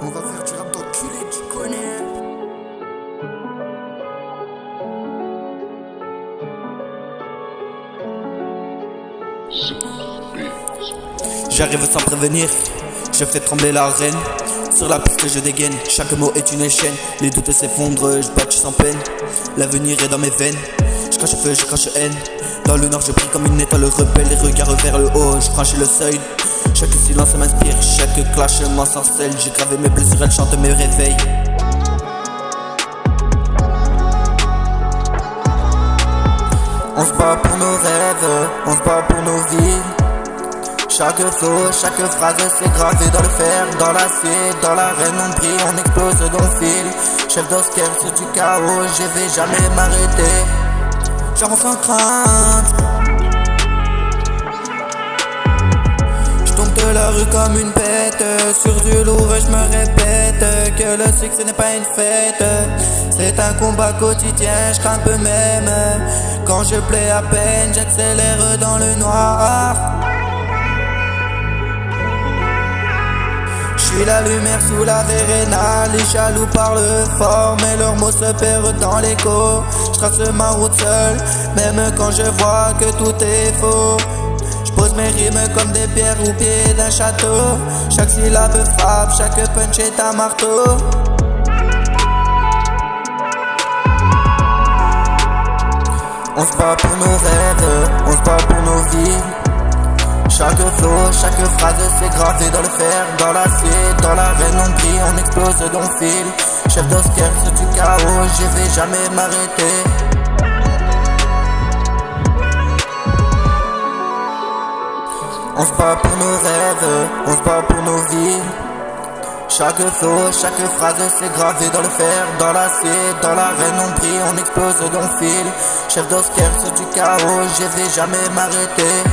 On va faire du rap d'enculé, tu connais. J'arrive sans prévenir, je fais trembler l'arène. Sur la piste je dégaine, chaque mot est une chaîne. Les doutes s'effondrent, je bats sans peine. L'avenir est dans mes veines, je crache feu, je crache haine. Dans le nord je prie comme une étoile rebelle, les regards vers le haut, je franchis le seuil. Chaque silence m'inspire, chaque clash m'ensorcelle. J'ai gravé mes blessures, elles chantent mes réveils. On se bat pour nos rêves, on se bat pour nos vies. Chaque flow, chaque phrase c'est gravé dans le fer, dans l'acier, dans l'arène on brille, on explose dans le fil. Chef d'Oscar sur du chaos, je vais jamais m'arrêter. J'avance sans crainte. J'tombe de la rue comme une bête, sur du lourd je me répète que le succès n'est pas une fête. C'est un combat quotidien, je crains un peu même. Quand je plais à peine, j'accélère dans le noir. Je suis la lumière sous la vérénale. Les jaloux parlent fort mais leurs mots se perdent dans l'écho. Je trace ma route seule, même quand je vois que tout est faux. Je pose mes rimes comme des pierres au pied d'un château. Chaque syllabe frappe, chaque punch est un marteau. On se bat pour nos rêves, on se bat pour nos vies. Chaque flow, chaque phrase c'est gravé dans le fer, dans l'acier, dans l'arène on brille, on explose dans le fil. Chef d'Oscar sur du chaos, je vais jamais m'arrêter. On se bat pour nos rêves, on se bat pour nos vies. Chaque flow, chaque phrase c'est gravé dans le fer, dans l'acier, dans l'arène on brille, on explose dans le fil. Chef d'Oscar sur du chaos, je vais jamais m'arrêter.